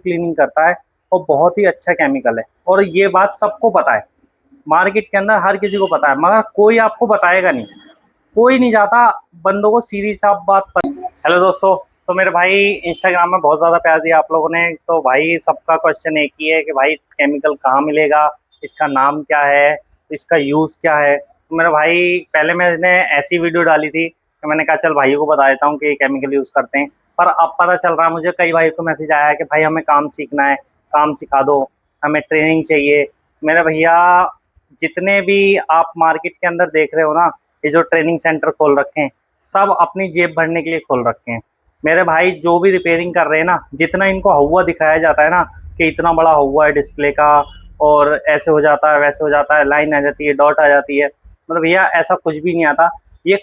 Cleaning करता है और बहुत ही अच्छा केमिकल है। और ये बात सबको पता है, मार्केट के अंदर हर किसी को पता है, मगर कोई आपको बताएगा नहीं, कोई नहीं जाता बंदों को सीधी साफ बात पर। हेलो दोस्तों, तो मेरे भाई इंस्टाग्राम में बहुत ज़्यादा प्यार दिया आप लोगों ने। तो भाई सबका क्वेश्चन एक ही है कि भाई केमिकल कहाँ मिलेगा, इसका नाम क्या है, इसका यूज़ क्या है। तो मेरे भाई पहले मैंने ऐसी वीडियो डाली थी कि मैंने कहा चल भाई को बता देता हूँ कि केमिकल यूज़ करते हैं। पर अब पता चल रहा है मुझे, कई भाई को मैसेज आया है कि भाई हमें काम सीखना है, काम सिखा दो, हमें ट्रेनिंग चाहिए। मेरे भैया जितने भी आप मार्केट के अंदर देख रहे हो ना, ये जो ट्रेनिंग सेंटर खोल रखे हैं, सब अपनी जेब भरने के लिए खोल रखे हैं। मेरे भाई जो भी रिपेयरिंग कर रहे हैं ना, जितना इनको हवा दिखाया जाता है ना कि इतना बड़ा हवा है डिस्प्ले का, और ऐसे हो जाता है वैसे हो जाता है, लाइन आ जाती है, डॉट आ जाती है, मतलब भैया ऐसा कुछ भी नहीं आता। ये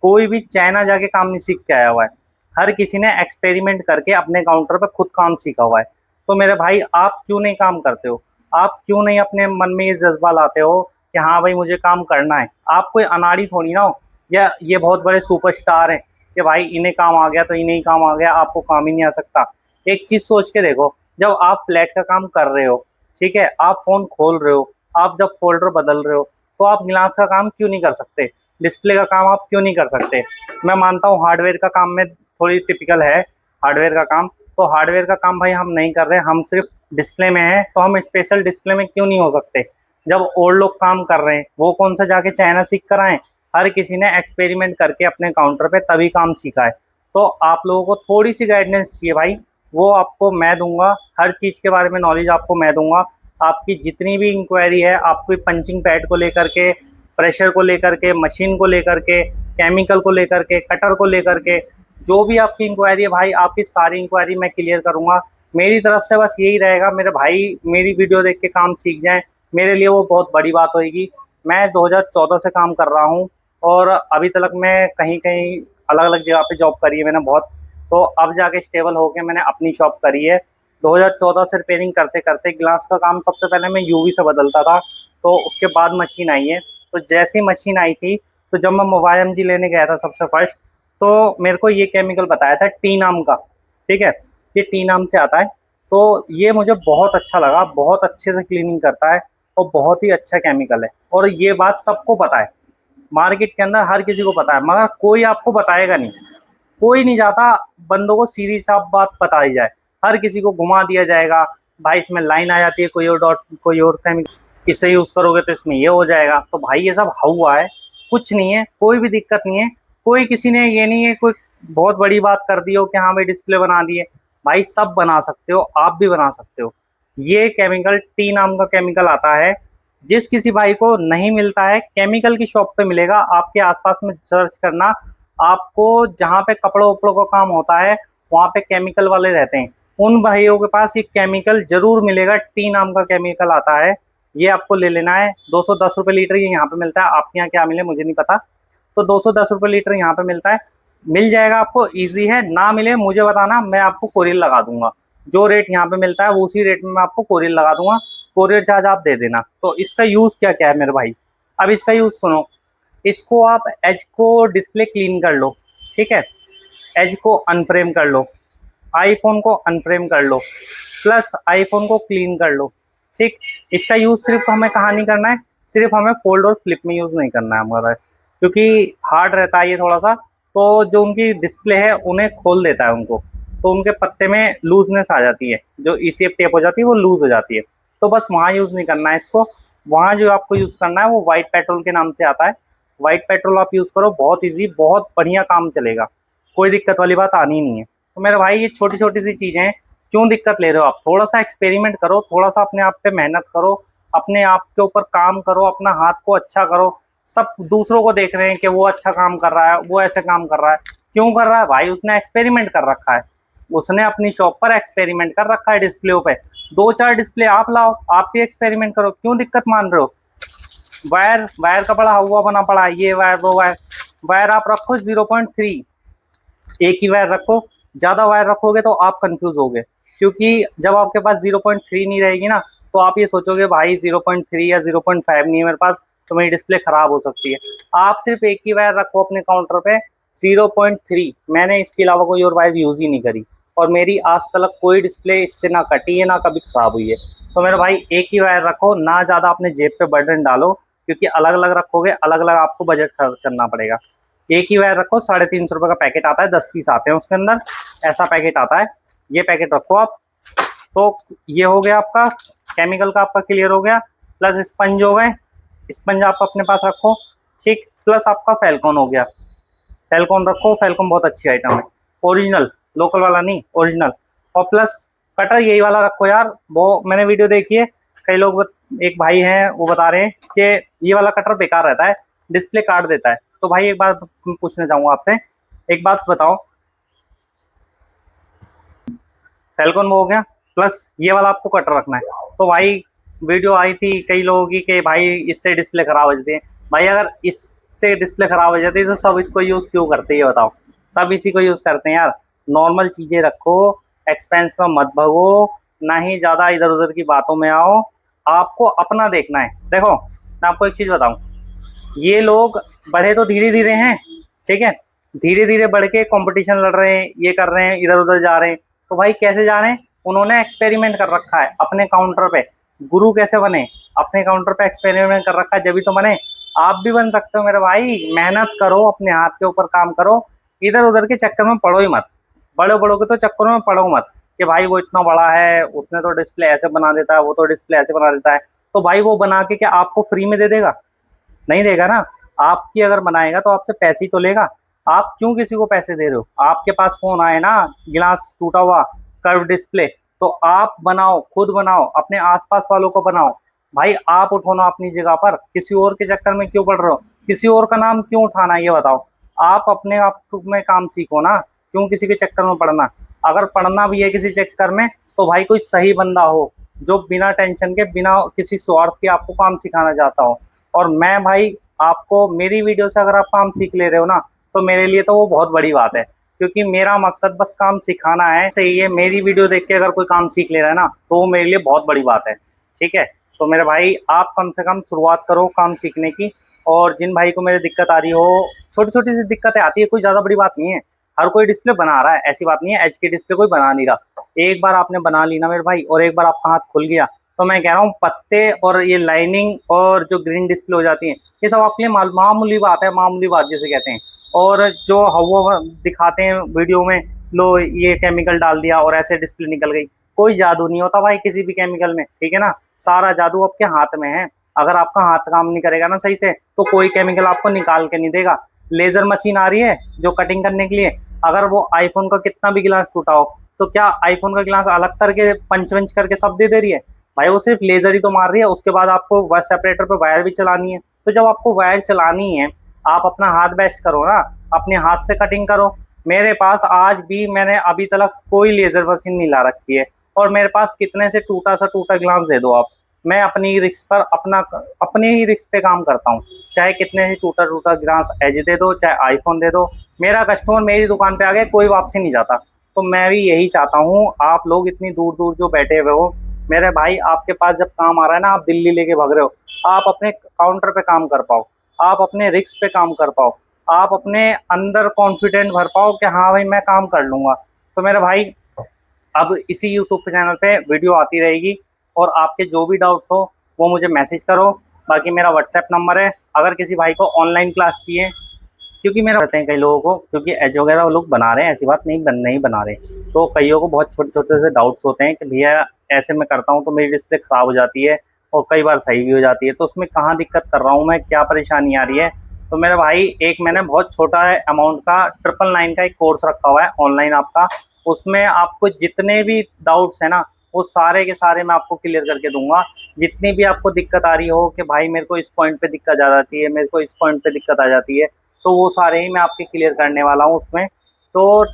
कोई भी चाइना जाके काम नहीं सीख के आया हुआ है। हर किसी ने एक्सपेरिमेंट करके अपने काउंटर पे खुद काम सीखा हुआ है। तो मेरे भाई आप क्यों नहीं काम करते हो? आप क्यों नहीं अपने मन में ये जज्बा लाते हो कि हाँ भाई मुझे काम करना है? आप कोई अनाड़ी थोड़ी ना हो, या ये बहुत बड़े सुपरस्टार हैं कि भाई इन्हें काम आ गया तो इन्हें ही काम आ गया, आपको काम ही नहीं आ सकता। एक चीज सोच के देखो, जब आप फ्लैट का काम कर रहे हो, ठीक है, आप फोन खोल रहे हो, आप जब फोल्डर बदल रहे हो, तो आप गिलास का काम क्यों नहीं कर सकते? डिस्प्ले का काम आप क्यों नहीं कर सकते? मैं मानता हूँ हार्डवेयर का काम में थोड़ी टिपिकल है, हार्डवेयर का काम, तो हार्डवेयर का काम भाई हम नहीं कर रहे, हम सिर्फ डिस्प्ले में है, तो हम स्पेशल डिस्प्ले में क्यों नहीं हो सकते? जब और लोग काम कर रहे हैं, वो कौन सा जाके चाइना सीख कर आए? हर किसी ने एक्सपेरिमेंट करके अपने काउंटर पे तभी काम सीखा है। तो आप लोगों को थोड़ी सी गाइडेंस चाहिए भाई, वो आपको मैं दूंगा। हर चीज़ के बारे में नॉलेज आपको मैं दूंगा। आपकी जितनी भी इंक्वायरी है, आपकी पंचिंग पैड को लेकर के, प्रेशर को लेकर के, मशीन को लेकर के, केमिकल को लेकर के, कटर को लेकर के, जो भी आपकी इंक्वायरी है भाई, आपकी सारी इंक्वायरी मैं क्लियर करूंगा। मेरी तरफ से बस यही रहेगा, मेरे भाई मेरी वीडियो देख के काम सीख जाएं, मेरे लिए वो बहुत बड़ी बात होगी। मैं 2014 से काम कर रहा हूँ, और अभी तक मैं कहीं कहीं अलग अलग जगह पे जॉब करी है मैंने बहुत। तो अब जाके स्टेबल होके मैंने अपनी शॉप करी है। 2014 से रिपेयरिंग करते करते ग्लास का काम सबसे पहले मैं यूवी से बदलता था, तो उसके बाद मशीन आई है। तो जैसी मशीन आई थी, तो जब मैं मोबाइल एमजी लेने गया था सबसे फर्स्ट, तो मेरे को ये केमिकल बताया था टी नाम का, ठीक है, ये टी नाम से आता है। तो ये मुझे बहुत अच्छा लगा, बहुत अच्छे से क्लीनिंग करता है और बहुत ही अच्छा केमिकल है। और ये बात सबको पता है, मार्केट के अंदर हर किसी को पता है, मगर कोई आपको बताएगा नहीं, कोई नहीं जाता बंदों को सीधी साफ बात बताई जाए, हर किसी को घुमा दिया जाएगा। भाई इसमें लाइन आ जाती है, कोई और डॉट, कोई और केमिकल इससे यूज करोगे तो इसमें ये हो जाएगा। तो भाई ये सब हुआ है, कुछ नहीं है, कोई भी दिक्कत नहीं है। कोई किसी ने ये नहीं है कोई बहुत बड़ी बात कर दी हो कि हाँ भाई डिस्प्ले बना दिए। भाई सब बना सकते हो, आप भी बना सकते हो। ये केमिकल टी नाम का केमिकल आता है, जिस किसी भाई को नहीं मिलता है, केमिकल की शॉप पे मिलेगा। आपके आसपास में सर्च करना, आपको जहाँ पे कपड़ों वपड़ों का काम होता है, वहाँ पे केमिकल वाले रहते हैं, उन भाइयों के पास ये केमिकल जरूर मिलेगा। टी नाम का केमिकल आता है, ये आपको ले लेना है। 210 रुपये लीटर ये यहाँ पे मिलता है, आपके यहाँ क्या मिले मुझे नहीं पता। तो 210 रुपये लीटर यहाँ पे मिलता है, मिल जाएगा आपको, इजी है। ना मिले मुझे बताना, मैं आपको कोरियर लगा दूंगा। जो रेट यहाँ पे मिलता है वो उसी रेट में मैं आपको कोरियर लगा दूंगा, कोरियर चार्ज आप दे देना। तो इसका यूज क्या क्या है मेरे भाई, अब इसका यूज सुनो। इसको आप एज को डिस्प्ले क्लीन कर लो, ठीक है, एज को अनफ्रेम कर लो, आईफोन को अनफ्रेम कर लो, प्लस आईफोन को क्लीन कर लो, ठीक। इसका यूज सिर्फ हमें कहाँ नहीं करना है, सिर्फ हमें फोल्ड और फ्लिप में यूज नहीं करना है हमारा, क्योंकि हार्ड रहता है ये थोड़ा सा। तो जो उनकी डिस्प्ले है उन्हें खोल देता है उनको, तो उनके पत्ते में लूजनेस आ जाती है, जो ईसीएफ टेप हो जाती है वो लूज हो जाती है। तो बस वहाँ यूज नहीं करना है इसको। वहाँ जो आपको यूज करना है वो वाइट पेट्रोल के नाम से आता है। वाइट पेट्रोल आप यूज करो, बहुत इजी, बहुत बढ़िया काम चलेगा, कोई दिक्कत वाली बात आनी नहीं है। तो मेरे भाई ये छोटी छोटी सी चीजें हैं, क्यों दिक्कत ले रहे हो आप? थोड़ा सा एक्सपेरिमेंट करो, थोड़ा सा अपने आप पे मेहनत करो, अपने आप के ऊपर काम करो, अपना हाथ को अच्छा करो। सब दूसरों को देख रहे हैं कि वो अच्छा काम कर रहा है, वो ऐसे काम कर रहा है, क्यों कर रहा है भाई? उसने एक्सपेरिमेंट कर रखा है, उसने अपनी शॉप पर एक्सपेरिमेंट कर रखा है डिस्प्ले पे। दो चार डिस्प्ले आप लाओ, आप भी एक्सपेरिमेंट करो, क्यों दिक्कत मान रहे हो? वायर वायर का बड़ा हुआ बना पड़ा है, ये वायर वो वायर। वायर आप रखो 0.3, एक ही वायर रखो। ज्यादा वायर रखोगे तो आप कंफ्यूज होगे, क्योंकि जब आपके पास 0.3 नहीं रहेगी ना, तो आप ये सोचोगे भाई 0.3 या 0.5 नहीं है मेरे पास, तो मेरी डिस्प्ले खराब हो सकती है। आप सिर्फ एक ही वायर रखो अपने काउंटर पे, 0.3। मैंने इसके अलावा कोई और वायर यूज ही नहीं करी, और मेरी आज तक कोई डिस्प्ले इससे ना कटी है ना कभी खराब हुई है। तो मेरे भाई एक ही वायर रखो, ना ज़्यादा अपने जेब पे बर्डन डालो, क्योंकि अलग अलग रखोगे अलग अलग आपको बजट खर्च करना पड़ेगा। एक ही वायर रखो, 350 रुपये का पैकेट आता है, 10 पीस आते हैं उसके अंदर, ऐसा पैकेट आता है। ये पैकेट रखो आप। तो ये हो गया आपका केमिकल का, आपका क्लियर हो गया। प्लस स्पंज हो गए, स्पंज आप अपने पास रखो, ठीक। प्लस आपका फैल्कॉन हो गया, फैल्कॉन रखो, फैल्कॉन बहुत अच्छी आइटम है, ओरिजिनल, लोकल वाला नहीं, ओरिजिनल। और प्लस कटर यही वाला रखो यार, वो मैंने वीडियो देखी है, कई लोग एक भाई हैं वो बता रहे हैं कि ये वाला कटर बेकार रहता है, डिस्प्ले काट देता है। तो भाई एक बात पूछना चाहूंगा आपसे, एक बात बताओ, फैल्कॉन वो हो गया, प्लस ये वाला आपको कटर रखना है। तो भाई वीडियो आई थी कई लोगों की कि भाई इससे डिस्प्ले खराब हो जाती है। भाई अगर इससे डिस्प्ले खराब हो जाती है तो सब इसको यूज़ क्यों करते हैं, ये बताओ। सब इसी को यूज़ करते हैं यार। नॉर्मल चीज़ें रखो, एक्सपेंस में मत भगो, ना ही ज़्यादा इधर उधर की बातों में आओ। आपको अपना देखना है। देखो मैं आपको एक चीज़ बताऊँ, ये लोग बढ़े तो धीरे धीरे हैं, ठीक है, धीरे धीरे बढ़ के कंपटीशन लड़ रहे हैं, ये कर रहे हैं, इधर उधर जा रहे हैं। तो भाई कैसे जा रहे हैं, उन्होंने एक्सपेरिमेंट कर रखा है अपने काउंटर पे। गुरु कैसे बने, अपने काउंटर पे एक्सपेरिमेंट कर रखा है, जब भी तो बने। आप भी बन सकते हो मेरे भाई, मेहनत करो, अपने हाथ के ऊपर काम करो, इधर उधर के चक्कर में पड़ो ही मत। बड़े बड़ों के तो चक्करों में पड़ो मत कि भाई वो इतना बड़ा है, उसने तो डिस्प्ले ऐसे बना देता है, वो तो डिस्प्ले ऐसे बना देता है। तो भाई वो बना के क्या आपको फ्री में दे देगा? नहीं देगा ना। आपकी अगर बनाएगा तो आपसे पैसे ही तो लेगा। आप क्यों किसी को पैसे दे रहे हो? आपके पास फोन आए ना, गिलास टूटा हुआ, कर्व डिस्प्ले, तो आप बनाओ, खुद बनाओ, अपने आसपास वालों को बनाओ। भाई आप उठो ना अपनी जगह पर, किसी और के चक्कर में क्यों पड़ रहे हो? किसी और का नाम क्यों उठाना, ये बताओ। आप अपने आप में काम सीखो ना, क्यों किसी के चक्कर में पड़ना। अगर पढ़ना भी है किसी चक्कर में तो भाई कोई सही बंदा हो, जो बिना टेंशन के, बिना किसी स्वार्थ के आपको काम सिखाना चाहता हो। और मैं भाई आपको, मेरी वीडियो से अगर आप काम सीख ले रहे हो ना, तो मेरे लिए तो वो बहुत बड़ी बात है, क्योंकि मेरा मकसद बस काम सिखाना है। सही है, मेरी वीडियो देख के अगर कोई काम सीख ले रहा है ना, तो वो मेरे लिए बहुत बड़ी बात है, ठीक है। तो मेरे भाई आप कम से कम शुरुआत करो काम सीखने की। और जिन भाई को मेरी दिक्कत आ रही हो, छोटी छोटी सी दिक्कतें आती है, कोई ज़्यादा बड़ी बात नहीं है। हर कोई डिस्प्ले बना रहा है, ऐसी बात नहीं है एच की डिस्प्ले कोई बना नहीं रहा। एक बार आपने बना ली ना मेरे भाई, और एक बार आपका हाथ खुल गया, तो मैं कह रहा हूँ पत्ते और ये लाइनिंग और जो ग्रीन डिस्प्ले हो जाती है, ये सब आपके लिए मामूली बात है, मामूली बात जिसे कहते हैं। और जो हवा दिखाते हैं वीडियो में, लो ये केमिकल डाल दिया और ऐसे डिस्प्ले निकल गई, कोई जादू नहीं होता भाई किसी भी केमिकल में, ठीक है ना। सारा जादू आपके हाथ में है। अगर आपका हाथ काम नहीं करेगा ना सही से, तो कोई केमिकल आपको निकाल के नहीं देगा। लेजर मशीन आ रही है जो कटिंग करने के लिए, अगर वो आईफोन का कितना भी गिलास टूटा हो, तो क्या आईफोन का गिलास अलग करके पंच वंच करके सब दे रही है? भाई वो सिर्फ लेजर ही तो मार रही है। उसके बाद आपको वायर सेपरेटर पे वायर भी चलानी है। तो जब आपको वायर चलानी है, आप अपना हाथ बेस्ट करो ना, अपने हाथ से कटिंग करो। मेरे पास आज भी, मैंने अभी तक कोई लेजर मशीन नहीं ला रखी है, और मेरे पास कितने से टूटा सा टूटा गिलास दे दो आप, मैं अपनी रिस्क पर, अपने ही रिस्क पे काम करता हूँ। चाहे कितने से टूटा टूटा गिलास एज दे दो, चाहे आईफोन दे दो, मेरा कस्टमर मेरी दुकान पे आ गया, कोई वापसी नहीं जाता। तो मैं भी यही चाहता हूँ, आप लोग इतनी दूर दूर जो बैठे हुए हो मेरे भाई, आपके पास जब काम आ रहा है ना, आप दिल्ली लेके भाग रहे हो, आप अपने काउंटर पे काम कर पाओ, आप अपने रिस्क पे काम कर पाओ, आप अपने अंदर कॉन्फिडेंट भर पाओ कि हाँ भाई मैं काम कर लूंगा। तो मेरे भाई अब इसी यूट्यूब पे चैनल पे वीडियो आती रहेगी, और आपके जो भी डाउट्स हो वो मुझे मैसेज करो। बाकी मेरा व्हाट्सएप नंबर है, अगर किसी भाई को ऑनलाइन क्लास चाहिए, क्योंकि मेरा कहते हैं कई लोगों को, क्योंकि एज वगैरह वो लोग बना रहे हैं, ऐसी बात नहीं, नहीं बना रहे। तो कईयों को बहुत छोटे छोटे से डाउट्स होते हैं कि भैया ऐसे मैं करता हूँ तो मेरी डिस्प्ले ख़राब हो जाती है, और कई बार सही भी हो जाती है, तो उसमें कहाँ दिक्कत कर रहा हूँ मैं, क्या परेशानी आ रही है। तो मेरे भाई एक मैंने बहुत छोटा अमाउंट का 999 का एक कोर्स रखा हुआ है ऑनलाइन आपका, उसमें आपको जितने भी डाउट्स है ना, वो सारे के सारे मैं आपको क्लियर करके दूंगा। जितनी भी आपको दिक्कत आ रही हो कि भाई मेरे को इस पॉइंट पे दिक्कत आ जाती है, मेरे को इस पॉइंट पे दिक्कत आ जाती है, तो वो सारे ही मैं आपके क्लियर करने वाला हूँ उसमें। तो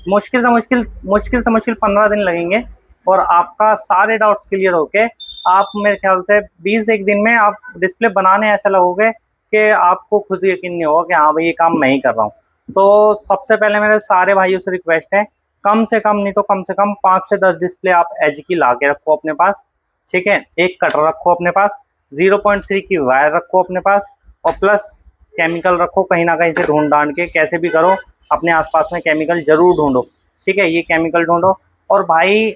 मुश्किल से मुश्किल 15 दिन लगेंगे, और आपका सारे डाउट्स क्लियर होके आप मेरे ख्याल से 20 एक दिन में आप डिस्प्ले बनाने ऐसा लगोगे कि आपको खुद यकीन नहीं होगा कि हाँ भाई ये काम मैं ही कर रहा हूँ। तो सबसे पहले मेरे सारे भाइयों से रिक्वेस्ट है, कम से कम नहीं तो कम से कम 5 से 10 डिस्प्ले आप एच की ला के रखो अपने पास, ठीक है। एक कटर रखो अपने पास, 0.3 की वायर रखो अपने पास, और प्लस केमिकल रखो कहीं ना कहीं से ढूंढ डांड के, कैसे भी करो अपने आसपास में केमिकल जरूर ढूंढो, ठीक है, ये केमिकल ढूंढो। और भाई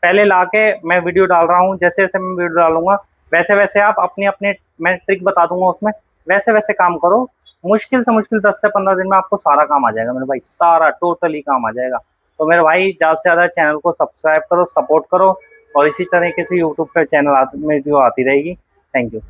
पहले लाके मैं वीडियो डाल रहा हूँ, जैसे जैसे मैं वीडियो डालूंगा वैसे वैसे आप अपनी अपने, मैं ट्रिक बता दूंगा उसमें, वैसे वैसे काम करो। मुश्किल से मुश्किल 10 से 15 दिन में आपको सारा काम आ जाएगा मेरे भाई, सारा टोटली काम आ जाएगा। तो मेरे भाई ज़्यादा से ज़्यादा चैनल को सब्सक्राइब करो, सपोर्ट करो, और इसी तरीके से यूट्यूब पर चैनल में जो आती रहेगी। Thank you.